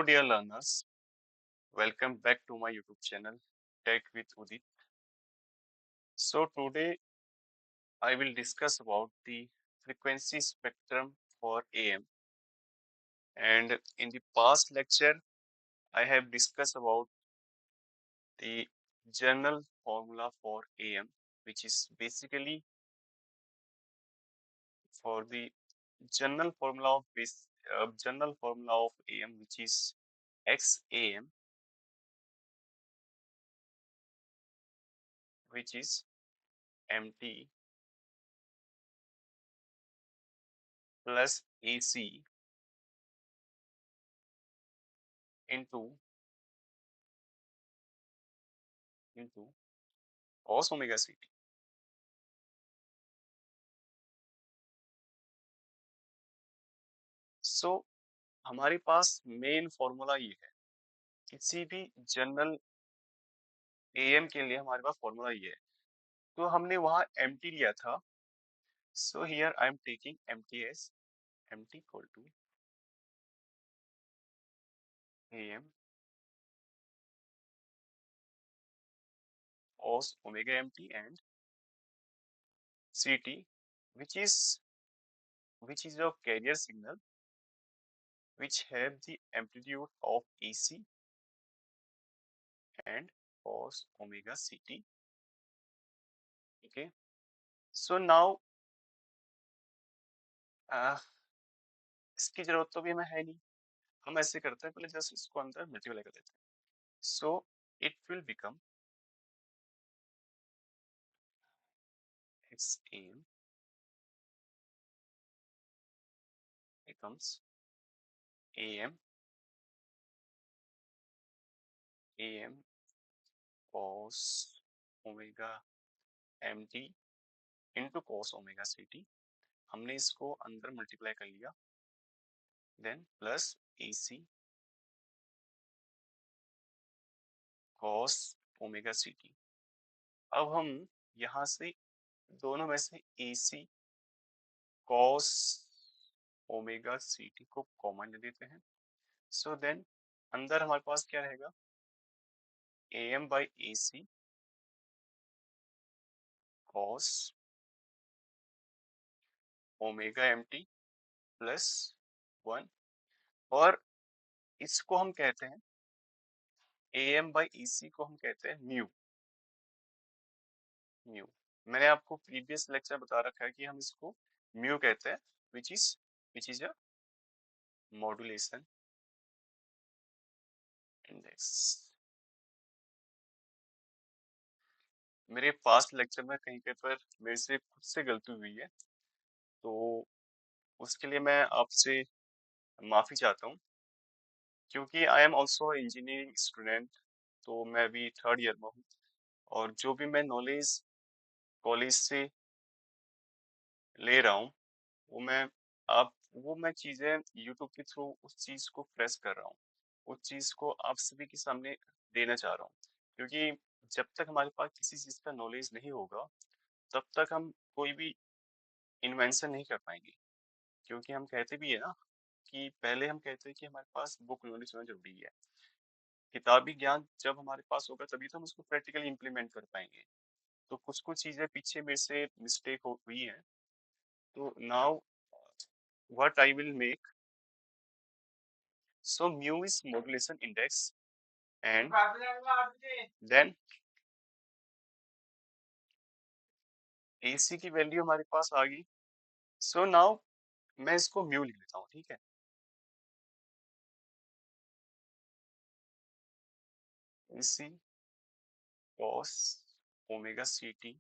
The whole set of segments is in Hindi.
dear learners, welcome back to my YouTube channel, Tech with Udit. So, today I will discuss about the frequency spectrum for AM. And in the past lecture, I have discussed about the general formula for AM, which is basically for the general formula of AM, which is XAM, which is MT plus AC into cos omega CT. सो हमारे पास मेन फॉर्मूला ये है, किसी भी जनरल एएम के लिए हमारे पास फॉर्मूला ये है। तो हमने वहां एमटी लिया था, so here I am taking m t as m t equal to A M cos omega mt and ct, which is your carrier signal which have the amplitude of AC and cos omega ct. Okay, so now इसकी जरूरत तो भी हमें है नहीं, हम ऐसे करते हैं, पहले जस्ट इसको अंदर मल्टीप्लाई कर देते हैं। So it will become XAM becomes AM cos omega mt into cos omega ct। हमने इसको अंदर मल्टीप्लाई कर लिया, then plus AC cos omega ct। अब हम यहाँ से दोनों में से AC cos omega ct को कॉमन ले लेते हैं। सो देन अंदर हमारे पास क्या रहेगा, AM by AC cos omega mt plus 1, और इसको हम कहते हैं AM by EC को हम कहते हैं म्यू। मैंने आपको प्रीवियस लेक्चर बता रखा है कि हम इसको म्यू कहते हैं, which is a modulation index। मेरे पास्ट लेक्चर में कहीं पे पर मेरे से खुद से गलती हुई है, तो उसके लिए मैं आपसे माफी चाहता हूँ, क्योंकि I am also engineering student, तो मैं भी थर्ड ईयर में हूँ, और जो भी मैं नॉलेज कॉलेज से ले रहा हूँ वो मैं चीजें यूट्यूब के थ्रू उस चीज को प्रेस कर रहा हूँ, उस चीज को आप सभी के सामने देना चाह रहा हूँ। क्योंकि जब तक हमारे पास किसी चीज का नॉलेज नहीं होगा, तब तक हम कोई भी इन्वेंशन नहीं कर पाएंगे। क्योंकि हम कहते भी है ना कि पहले हम कहते हैं कि हमारे पास बुक नॉलेज होना जरूरी है, किताबी ज्ञान जब हमारे पास होगा तभी तो हम उसको प्रैक्टिकली इम्प्लीमेंट कर पाएंगे। तो कुछ कुछ चीजें पीछे मेरे से मिस्टेक हुई है, तो now what I will make, so mu is modulation index, and then AC की वैल्यू हमारे पास आ गई। सो नाउ मैं इसको म्यू लिख लेता हूँ, ठीक है। AC cos omega ct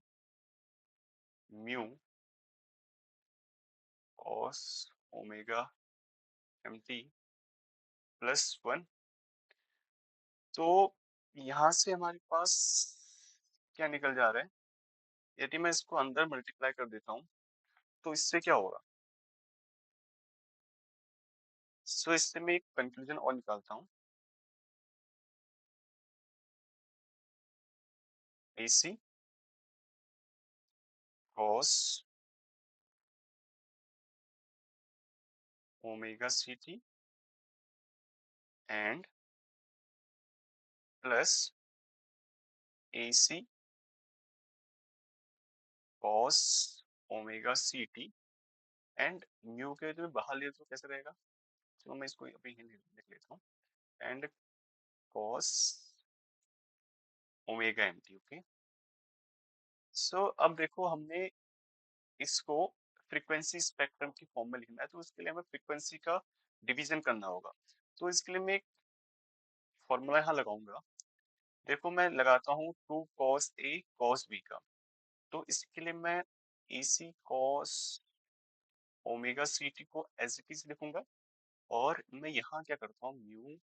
mu cos omega mt plus 1। तो यहाँ से हमारे पास क्या निकल जा रहा है, यदि मैं इसको अंदर मल्टीप्लाई कर देता हूँ तो इससे क्या होगा। सो इससे मैं एक कंक्लूजन और निकालता हूँ, AC cos omega ct and plus AC cos omega c t and mu के जो बाहर ले तो कैसे रहेगा, चलो मैं इसको अभी ही लिख लेता हूँ, and cos omega M T. Okay, so अब देखो हमने इसको फ्रीक्वेंसी स्पेक्ट्रम की फॉर्म में लिखना है, तो उसके लिए हमें फ्रीक्वेंसी का डिवीजन करना होगा। तो इसके लिए मैं एक फॉर्मूला यहाँ लगाऊंगा। देखो मैं लगाता हूँ 2 cos A cos B का। तो इसके लिए मैं AC cos omega c t को एज इट इज लिखूंगा, और मैं यहाँ क्या करता हूँ, म्यू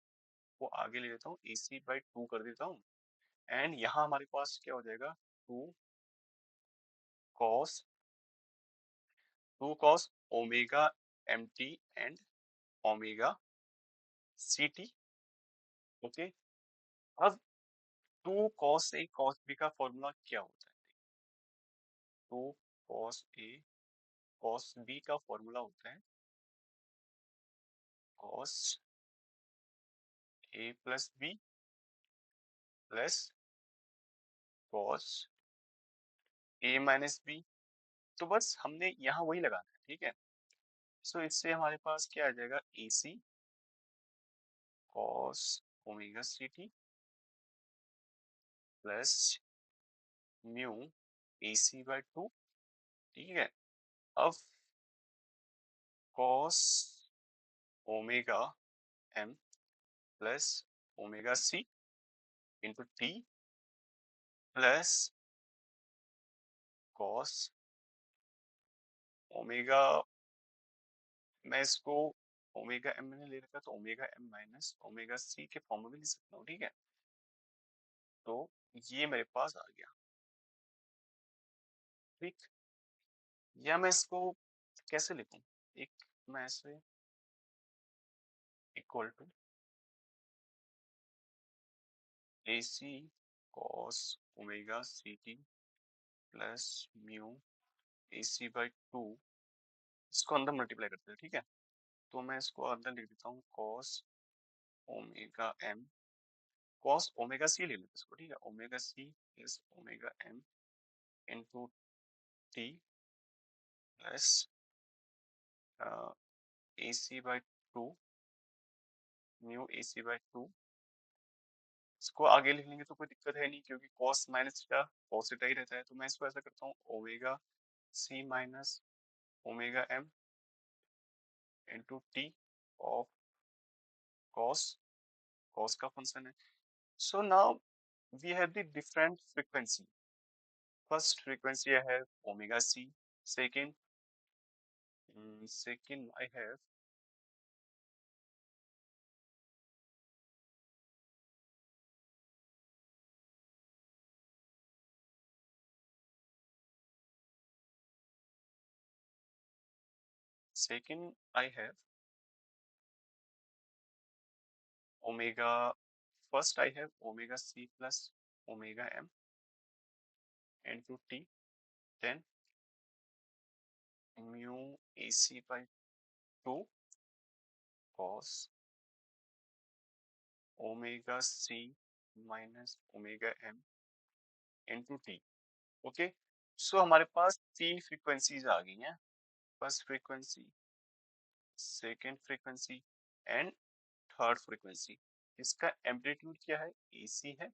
को आगे ले लेता हूँ, AC/2 कर देता हूँ, एंड यहाँ हमारे पास क्या हो जाएगा, two cos two cos omega M t and omega c t. Okay, अब 2 cos A cos B का फॉर्मूला क्या होता है, 2 cos A cos B का फॉर्मूला होता है cos A plus B plus cos A minus B। तो बस हमने यहाँ वही लगाना है, ठीक है। सो इससे हमारे पास क्या आ जाएगा, AC cos omega c t plus mu AC/2। ठीक है, अब cos omega m plus omega c into t plus cos omega, मैं इसको ओमेगा m मैंने ले रखा तो omega m minus omega c के फॉर्म में भी लिख सकता हूँ, ठीक है। तो ये मेरे पास आ गया, ठीक। या मैं इसको कैसे लिखूं, एक मैं ऐसे equal to AC cos omega c t plus mu AC/2, इसको अंदर मल्टीप्लाई करते हैं, ठीक है। तो मैं इसको अंदर लिख देता हूँ cos omega m, cos omega c ले लेते इसको, ठीक है, omega c plus omega m into t plus AC/2 mu AC/2। इसको आगे लिख लेंगे तो कोई दिक्कत है नहीं, क्योंकि cos minus theta cos theta ही रहता है। तो मैं इसको ऐसा करता हूँ, omega c minus omega m into T of cos, cos का फंक्शन है। So now we have the different frequency. First frequency I have omega c. Second, second I have second I have omega. First I have omega c plus omega m into t. Then mu AC/2 cos omega c minus omega m into t. Okay, so हमारे पास तीन फ्रीक्वेंसीज आ गई हैं, first frequency, second frequency and third frequency. इसका एम्पलीट्यूड क्या है, AC है,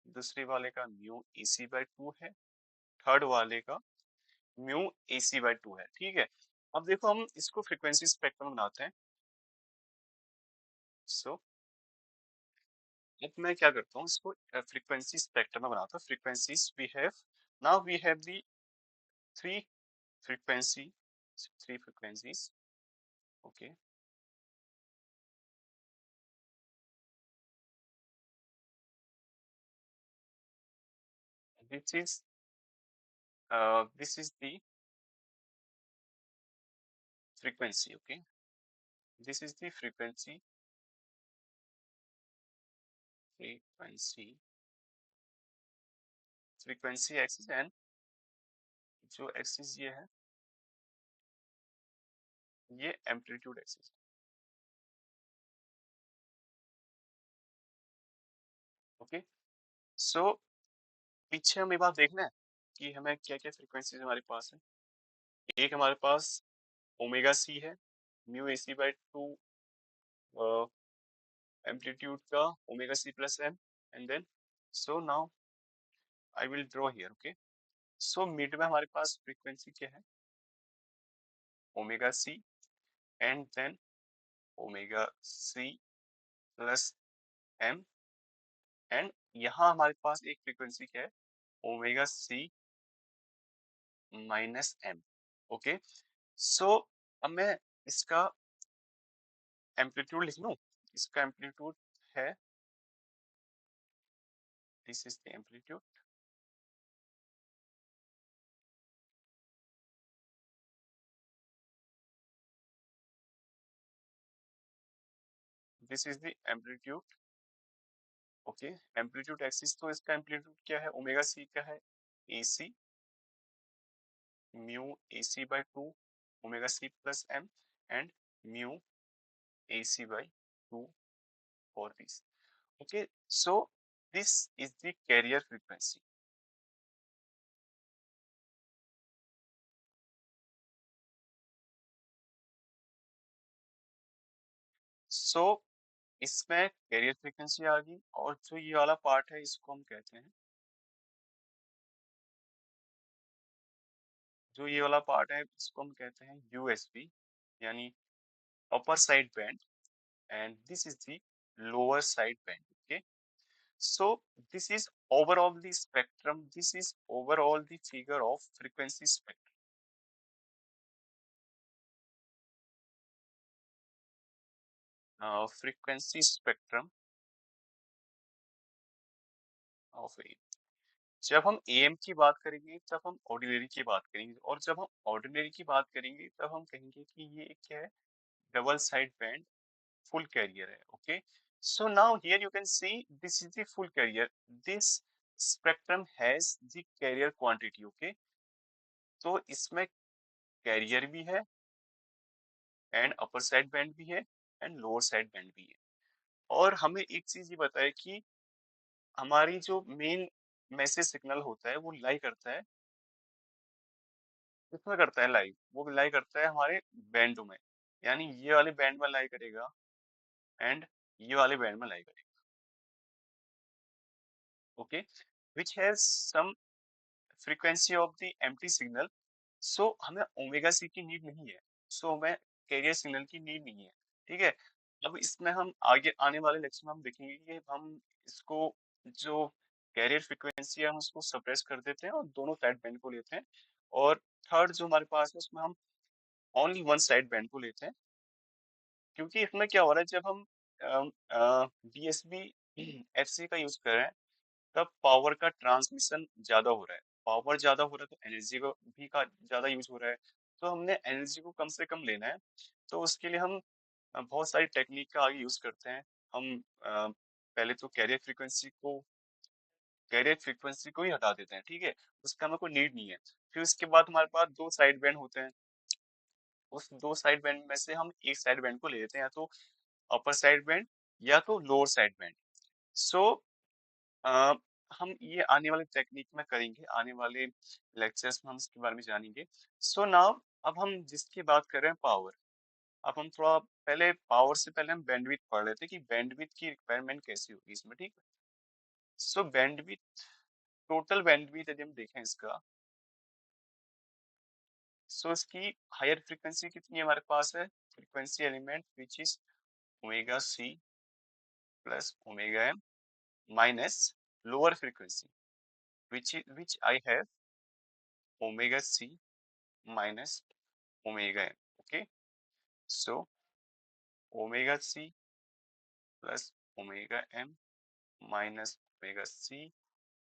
दूसरे वाले का म्यू AC/2 है, थर्ड वाले का म्यू AC/2 है, ठीक है। अब देखो हम इसको फ्रीक्वेंसी स्पेक्ट्रम बनाते हैं। सो अब मैं क्या करता हूँ, इसको फ्रीक्वेंसी स्पेक्ट्रम में बनाता हूँ। Frequencies we have, now we have the three frequency, three frequencies. Okay, this is the frequency. Okay, this is the frequency frequency axis, and जो एक्सिस ये है, ये एम्पलीट्यूड एक्सिस। सो पीछे हमें बात देखना है कि हमें क्या क्या फ्रीक्वेंसीज हमारे पास है। एक हमारे पास ओमेगा सी है, mu A C by two amplitude का omega C plus M, and then so now I will draw here, okay. So mid में हमारे पास फ्रीक्वेंसी क्या है, omega C, and then omega C plus M, and यहाँ हमारे पास एक फ्रीक्वेंसी क्या है, omega C minus M, okay. So अब मैं इसका एम्पलीट्यूड लिख लूं। इसका एम्पलीट्यूड है, this is the amplitude, this is the amplitude, okay. Amplitude axis, तो इसका एम्पलीट्यूड क्या है, ओमेगा सी का है A C mu A C by two omega C plus M, and mu A C by two for this, okay. So this is the carrier frequency. So इसमें कैरियर फ्रीक्वेंसी आ गई, और जो ये वाला पार्ट है इसको हम कहते हैं, जो ये वाला पार्ट है इसको हम कहते हैं यूएसबी, यानी upper side band, and this is the lower side band, okay. So this is overall the spectrum, this is overall the figure of frequency spectrum, frequency spectrum of AM। जब हम AM की बात करेंगे तब हम ऑर्डिनरी की बात करेंगे, और जब हम ऑर्डिनरी की बात करेंगे तब हम कहेंगे कि ये एक क्या है, double side band full carrier है, okay। So now here you can see this is the full carrier, this spectrum has the carrier quantity, okay। तो इसमें कैरियर भी है, एंड अपर साइड बैंड भी है, एंड लोअर साइड बैंड भी है। और हमें एक चीज ये बताए कि हमारी जो मेन मैसेज सिग्नल होता है वो लाई करता है, किसमें करता है लाई, वो लाई करता है हमारे बैंडों में, यानी ये वाले बैंड में लाई करेगा, एंड ये वाले बैंड में लाई करेगा, ओके। Which has some frequency of the empty signal. So हमें ओमेगा सी की नीड नहीं है, सो हमें कैरियर सिग्नल की नीड नहीं है, ठीक है। अब इसमें हम आगे आने वाले लेक्चर में हम देखेंगे कि हम इसको जो कैरियर फ्रीक्वेंसी है हम उसको सप्रेस कर देते हैं और दोनों साइड बैंड को लेते हैं, और थर्ड जो हमारे पास है उसमें हम ओनली वन साइड बैंड को लेते हैं, क्योंकि इसमें क्या हो रहा है जब हम डीएसबी एफसी का यूज कर रहे हैं तब पावर का ट्रांसमिशन ज्यादा हो रहा है, पावर ज्यादा हो रहा है तो एनर्जी को भी का ज्यादा यूज हो रहा है, तो हमने एनर्जी को कम से कम लेना है। तो उसके लिए हम बहुत सारी टेक्निक का आगे यूज करते हैं। हम पहले तो कैरियर फ्रीक्वेंसी को ही हटा देते हैं, ठीक है, उसका हमें कोई नीड नहीं है। फिर उसके बाद हमारे पास दो साइड बैंड होते हैं, उस दो साइड बैंड में से हम एक साइड बैंड को ले लेते हैं, या तो अपर साइड बैंड या तो लोअर साइड बैंड। सो अ, हम ये आने वाले टेक्निक में करेंगे, आने वाले लेक्चर्स में हम इसके बारे में जानेंगे। सो नाउ अब हम जिसकी बात कर रहे हैं पावर, अब हम थोड़ा पहले पावर से पहले हम बैंडविड्थ पढ़ लेते हैं कि बैंडविड्थ की रिक्वायरमेंट कैसी होगी इसमें, ठीक है। सो बैंडविड्थ, टोटल बैंडविड्थ यदि हम देखें इसका, सो इसकी हायर फ्रीक्वेंसी कितनी हमारे पास है, frequency element which is omega C plus omega m minus lower frequency which I have omega c minus omega m, okay। So omega c plus omega m minus omega c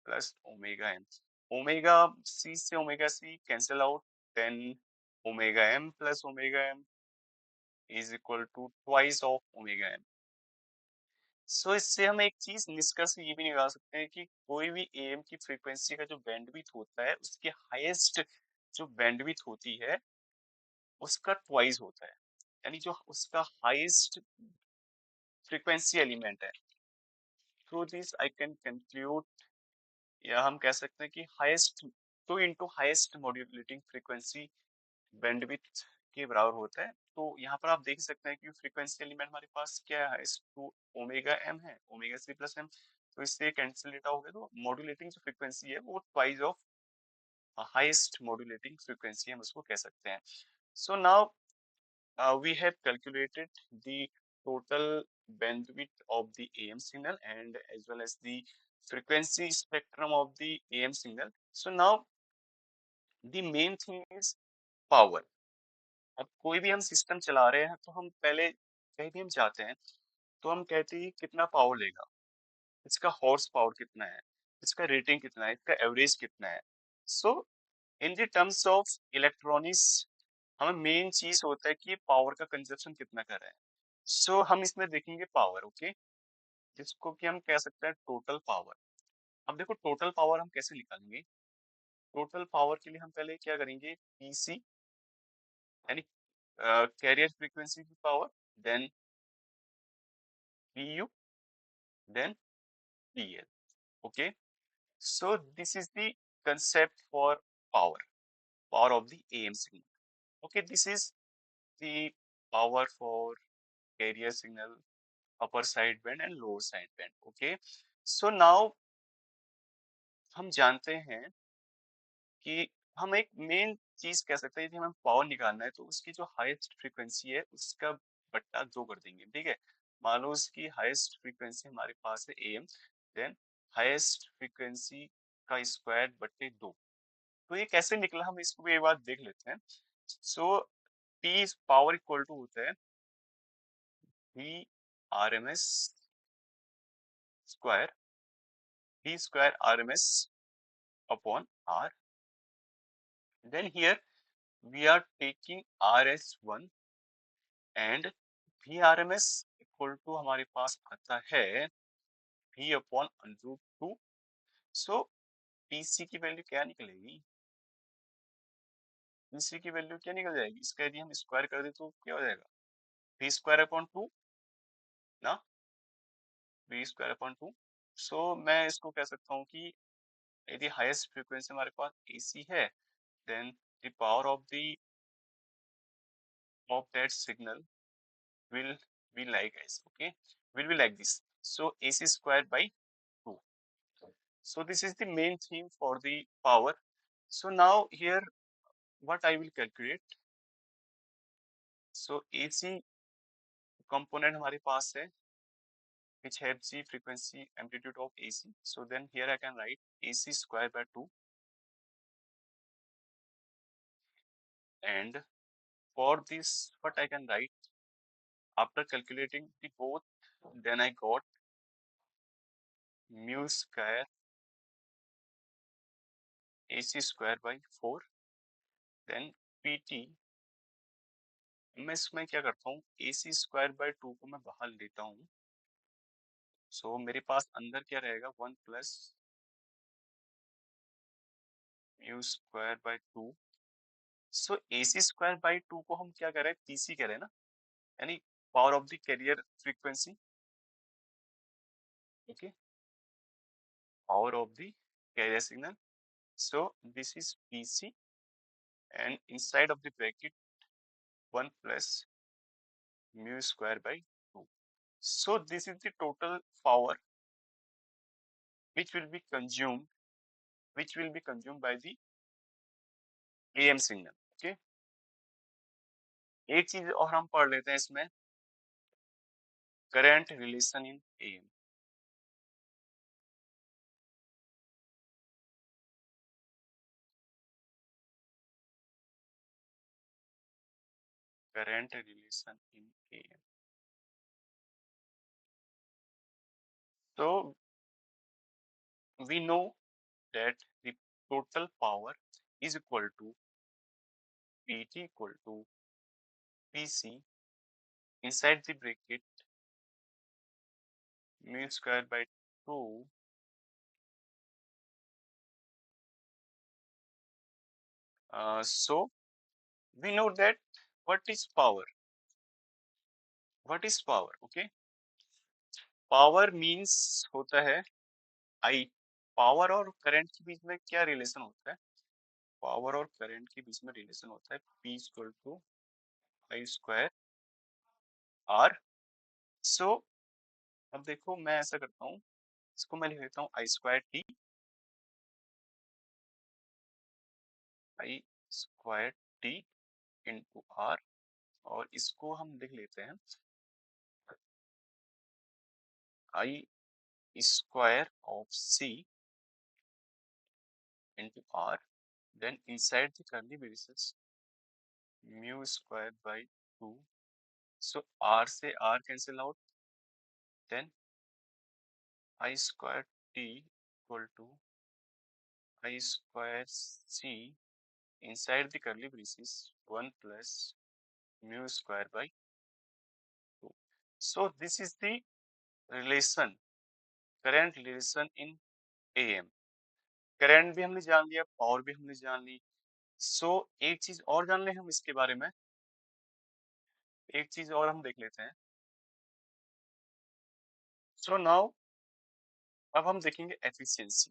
plus omega m, omega c से omega c cancel out, then omega m plus omega m is equal to twice of omega m। सो इससे हम एक चीज निष्कर्ष ये भी निकाल सकते हैं कि कोई भी एएम की फ्रीक्वेंसी का जो बैंडविड्थ होता है उसकी हाईएस्ट जो बैंडविड्थ होती है उसका ट्वाइस होता है, यानी जो उसका हाईएस्ट फ्रीक्वेंसी एलिमेंट है। Through this I can conclude या हम कह सकते हैं कि highest 2 × highest modulating frequency bandwidth के बराबर होता है। तो यहाँ पर आप देख सकते हैं कि फ्रीक्वेंसी एलिमेंट हमारे पास क्या है, हाईएस्ट टू ओमेगा एम है, ओमेगा सी प्लस एम। तो इससे कैंसिल आउट हो गया, तो मॉड्यूलेटिंग जो फ्रीक्वेंसी है वो twice of highest modulating frequency हम उसको कह सकते हैं। So now we have calculated the total bandwidth of the AM signal and as well as the frequency spectrum of the AM signal. So now the main thing is power. अब कोई भी हम सिस्टम चला रहे हैं तो हम पहले कहीं भी हम जाते हैं तो हम कहते हैं कितना पावर लेगा, इसका हॉर्स पावर कितना है, इसका रेटिंग कितना है, इसका एवरेज कितना है। So in the terms of electronics हमें मेन चीज होता है कि पावर का कंजप्शन कितना कर रहा है। सो हम इसमें देखेंगे पावर, ओके, जिसको कि हम कह सकते हैं टोटल पावर। अब देखो टोटल पावर हम कैसे निकालेंगे। टोटल पावर के लिए हम पहले क्या करेंगे, पीसी यानी कैरियर फ्रीक्वेंसी की power, then PU, then PL, okay. So this is the concept for power of the AM signal. Okay, this is the power for carrier signal, upper side band and lower side band, okay. So now हम जानते हैं कि हम एक मेन चीज कह सकते हैं, यदि हमें पावर निकालना है तो उसकी जो हाईएस्ट फ्रीक्वेंसी है उसका बट्टा 2 कर देंगे, ठीक है। मान लो उसकी हाईएस्ट फ्रीक्वेंसी हमारे पास है एम, देन हाईएस्ट फ्रीक्वेंसी का स्क्वायर बट्टे 2। तो ये कैसे निकला हम इसको भी एक बार देख लेते हैं। So P power equal to होता है V R M S square, V square R M S upon R. Then here we are taking RS1 and VRMS equal to हमारे पास आता है V अपॉन √2। सो PC की वैल्यू क्या निकलेगी, PC की वैल्यू क्या निकल जाएगी, इसका यदि हम स्क्वायर कर दे तो क्या हो जाएगा, V स्क्वायर अपॉन 2 ना, V स्क्वायर अपॉन 2। सो मैं इसको कह सकता हूँ कि यदि हाईएस्ट फ्रीक्वेंसी हमारे पास AC है, then the power of that signal will be like this, okay, will be like this. So AC square by 2. So this is the main theme for the power. So now here what I will calculate. So AC component हमारे पास है which has the frequency amplitude of AC. So then here I can write AC square by 2, and for this what I can write after calculating the both, then I got mu square AC square by 4, then PT। मैं इसमें क्या करता हूँ, AC स्क्वायर बाय 2 को मैं बाहर लेता हूँ। सो मेरे पास अंदर क्या रहेगा, 1 plus mu square by 2। So AC square by 2 को हम क्या कर रहे हैं, PC कह रहे हैं ना, यानी power of the carrier frequency, okay, power of the carrier signal. So this is PC and inside of the bracket 1 plus mu square by 2. So this is the total power which will be consumed, by the AM signal, okay। एक चीज और हम पढ़ लेते हैं इसमें, current relation in AM। Current relation in AM। So we know that the total power is equal to PT equal to PC inside the bracket mu square by 2 so we know that what is power, okay। Power means होता है I, पावर और करंट के बीच में क्या रिलेशन होता है? पावर और करंट के बीच में रिलेशन होता है P equal to I square R. So अब देखो मैं ऐसा करता हूँ, इसको मैं लिख देता हूँ I square T, I square T into R, और इसको हम लिख लेते हैं I square of C into R, then inside the curly braces mu square by two. So R से R cancel out, then I square T equal to I square C inside the curly braces 1 plus mu square by 2. So this is the relation, current relation in AM. Current भी हमने जान लिया, पावर भी हमने जान ली। सो एक चीज और जान ले हम इसके बारे में, एक चीज और हम देख लेते हैं। सो नाउ अब हम देखेंगे एफिशिएंसी।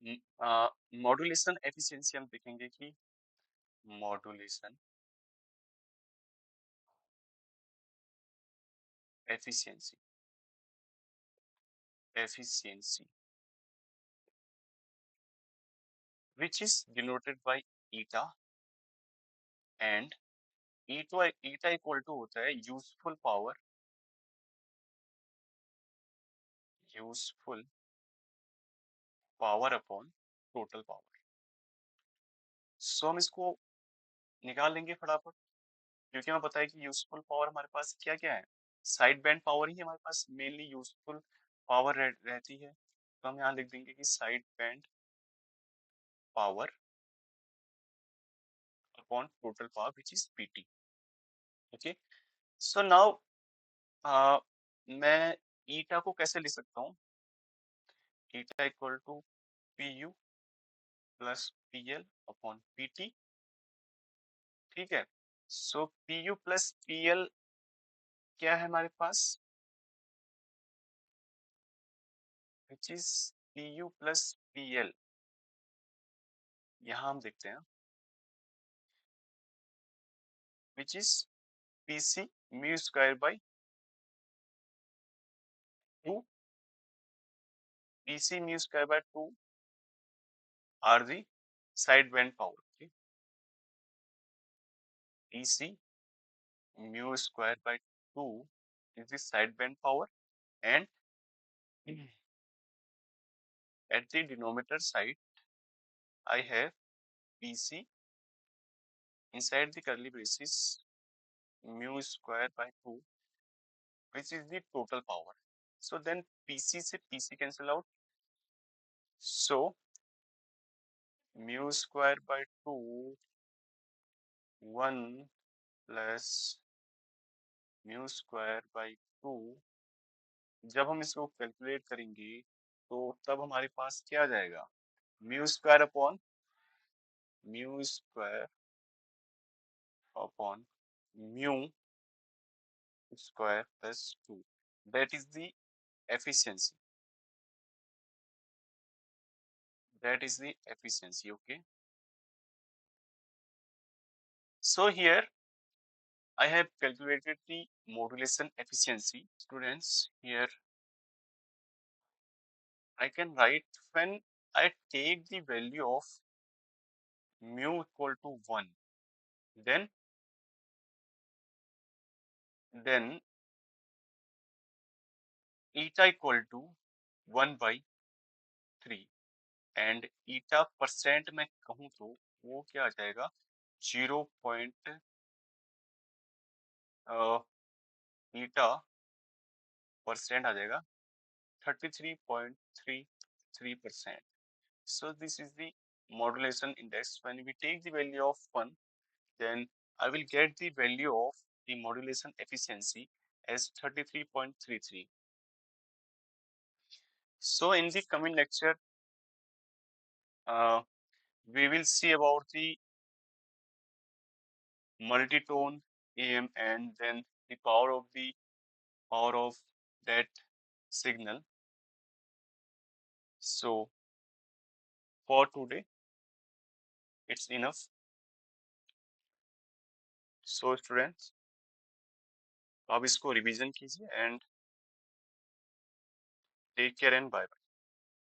मॉड्यूलेशन एफिशिएंसी हम देखेंगे कि modulation efficiency, efficiency which is denoted by eta, and eta equal to होता है useful power, useful power upon total power. So हम इसको निकाल लेंगे फटाफट, क्योंकि हमें पता है कि यूजफुल पावर हमारे पास क्या क्या है, साइड बैंड पावर ही हमारे पास मेनली यूजफुल पावर रहती है। तो हम यहाँ लिख देंगे कि side band power upon total power which is PT. Okay, so now मैं ईटा को कैसे लिख सकता हूँ? Eta equal to P U plus P L upon P T. ठीक है, so P U plus P L क्या है हमारे पास, which is P U plus P L. यहाँ हम देखते हैं which is P C mu square by two, P C mu square by to are the side band power, P C mu square by two is the side band power, and at the denominator side I have PC inside the curly braces mu square by 2 which is the total power. So then PC से PC cancel out, so mu square by 2 1 plus mu square by 2, जब हम इसको कैलकुलेट करेंगे तो तब हमारे पास क्या आ जाएगा, mu square upon mu square upon mu square plus 2, that is the efficiency, that is the efficiency. Okay, so here I have calculated the modulation efficiency. Students, here I can write, when I take the value of mu equal to 1, then eta equal to 1 by 3, and eta percent में कहूँ तो वो क्या आ जाएगा, 0 पॉइंट eta परसेंट आ जाएगा 33.33%. So this is the modulation index. When we take the value of 1, then I will get the value of the modulation efficiency as 33.33. So in the coming lecture, uh, we will see about the multitone AM, and then the power of that signal. So for today, it's enough. So students, आप इसको रिवीजन कीजिए and take care and bye.